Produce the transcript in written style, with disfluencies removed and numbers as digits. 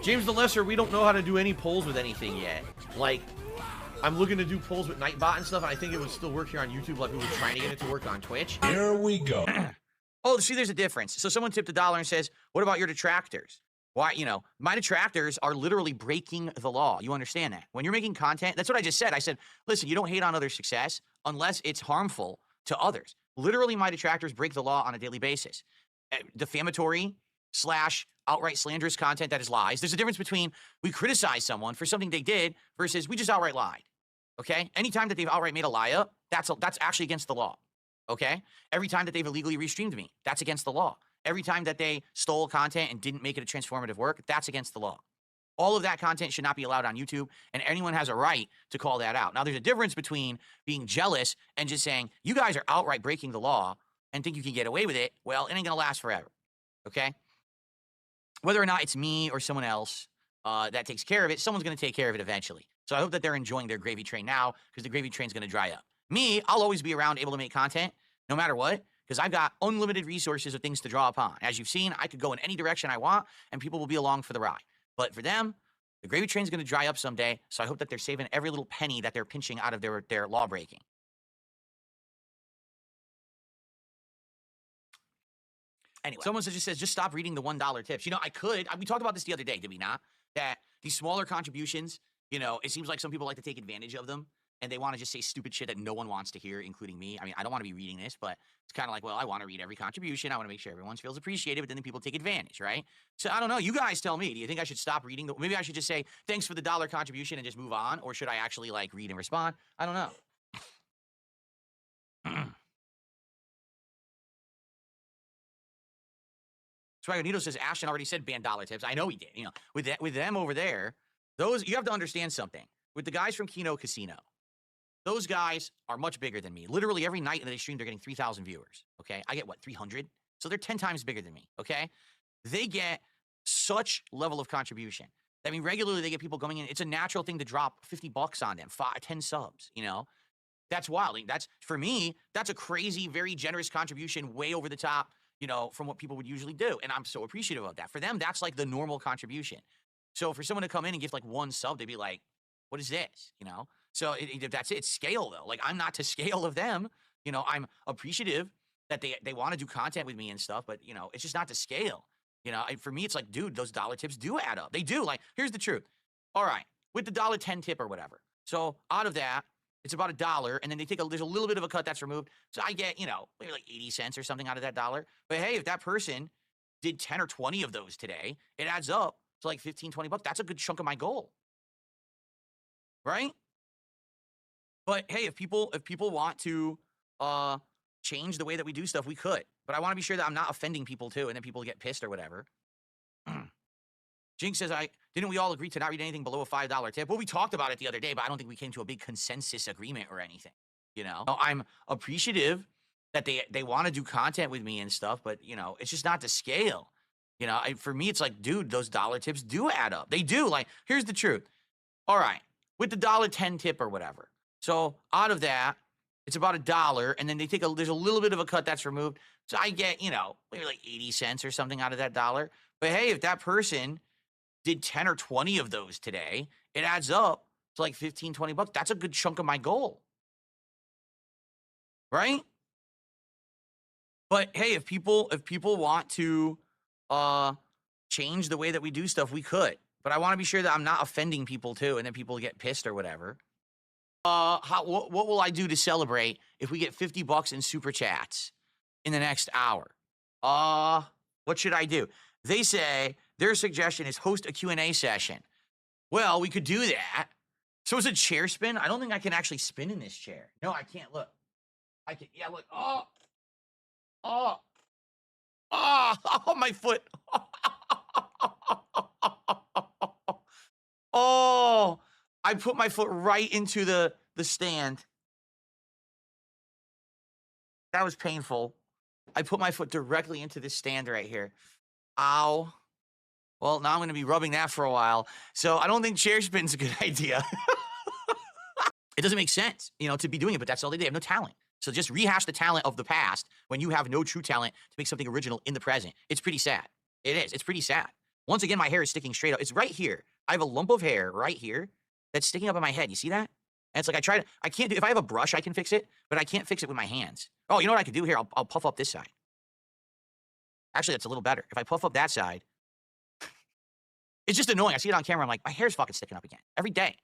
James the Lesser, we don't know how to do any polls with anything yet. Like, I'm looking to do polls with Nightbot and stuff, and I think it would still work here on YouTube like we were trying to get it to work on Twitch. Here we go. Oh, see, there's a difference. So someone tipped $1 and says, what about your detractors? Why, you know, my detractors are literally breaking the law. You understand that? When you're making content, that's what I just said. I said, listen, you don't hate on other success unless it's harmful to others. Literally, my detractors break the law on a daily basis. Defamatory / outright slanderous content that is lies. There's a difference between we criticize someone for something they did versus we just outright lied. Okay? Anytime that they've outright made a lie up, that's actually against the law. Okay? Every time that they've illegally restreamed me, that's against the law. Every time that they stole content and didn't make it a transformative work, that's against the law. All of that content should not be allowed on YouTube, and anyone has a right to call that out. Now, there's a difference between being jealous and just saying, you guys are outright breaking the law and think you can get away with it. Well, it ain't gonna last forever, okay? Whether or not it's me or someone else that takes care of it, someone's gonna take care of it eventually. So I hope that they're enjoying their gravy train now, because the gravy train's gonna dry up. Me, I'll always be around able to make content, no matter what, because I've got unlimited resources of things to draw upon. As you've seen, I could go in any direction I want, and people will be along for the ride. But for them, the gravy train's going to dry up someday, so I hope that they're saving every little penny that they're pinching out of their law breaking. Anyway, someone just says, just stop reading the $1 tips. You know, I could. We talked about this the other day, did we not? That these smaller contributions, you know, it seems like some people like to take advantage of them, and they want to just say stupid shit that no one wants to hear, including me. I mean, I don't want to be reading this, but it's kind of like, well, I want to read every contribution. I want to make sure everyone feels appreciated, but then the people take advantage, right? So I don't know. You guys tell me. Do you think I should stop reading? Maybe I should just say, thanks for the $1 contribution and just move on? Or should I actually, like, read and respond? I don't know. Swagonito says, Ashton already said ban dollar tips. I know he did. You know, with them over there, those, you have to understand something. With the guys from Keno Casino, those guys are much bigger than me. Literally every night that they stream, they're getting 3,000 viewers, okay? I get, what, 300? So they're 10 times bigger than me, okay? They get such level of contribution. I mean, regularly they get people going in. It's a natural thing to drop 50 bucks on them, 10 subs, you know? That's wild. That's, for me, that's a crazy, very generous contribution, way over the top, you know, from what people would usually do. And I'm so appreciative of that. For them, that's like the normal contribution. So for someone to come in and give like 1 sub, they'd be like, what is this, you know? So that's it. It's scale, though. Like, I'm not to scale of them. You know, I'm appreciative that they want to do content with me and stuff, but, you know, it's just not to scale. You know, for me, it's like, dude, those dollar tips do add up. They do. Like, here's the truth. All right, with the $1.10 tip or whatever. So out of that, it's about $1, and then there's a little bit of a cut that's removed. So I get, you know, maybe like 80 cents or something out of that $1. But hey, if that person did 10 or 20 of those today, it adds up to like 15, 20 bucks. That's a good chunk of my goal. Right? But hey, if people want to change the way that we do stuff, we could. But I want to be sure that I'm not offending people too, and then people get pissed or whatever. Jinx says, didn't we all agree to not read anything below a $5 tip? Well, we talked about it the other day, but I don't think we came to a big consensus agreement or anything. You know, I'm appreciative that they want to do content with me and stuff, but you know, it's just not to scale. You know, for me, it's like, dude, those dollar tips do add up. They do. Like, here's the truth. All right, with the $1.10 tip or whatever. So out of that, it's about $1, and then there's a little bit of a cut that's removed. So I get, you know, maybe like 80 cents or something out of that $1. But hey, if that person did 10 or 20 of those today, it adds up to like 15, 20 bucks. That's a good chunk of my goal. Right? But hey, if people want to change the way that we do stuff, we could. But I want to be sure that I'm not offending people too, and then people get pissed or whatever. What will I do to celebrate if we get 50 bucks in super chats in the next hour? What should I do? They say their suggestion is host a Q&A session. Well, we could do that. So is a chair spin? I don't think I can actually spin in this chair. No, I can't. Look. I can. Yeah, look. Oh, my foot. Oh, I put my foot right into the stand. That was painful. I put my foot directly into this stand right here. Ow. Well, now I'm going to be rubbing that for a while. So I don't think chair spin's a good idea. It doesn't make sense, you know, to be doing it, but that's all they do. They have no talent. So just rehash the talent of the past when you have no true talent to make something original in the present. It's pretty sad. It is. It's pretty sad. Once again, my hair is sticking straight up. It's right here. I have a lump of hair right here that's sticking up in my head. You see that? And it's like I can't do, if I have a brush, I can fix it, but I can't fix it with my hands. Oh, you know what I could do here? I'll puff up this side. Actually, that's a little better. If I puff up that side, it's just annoying. I see it on camera. I'm like, my hair's fucking sticking up again every day.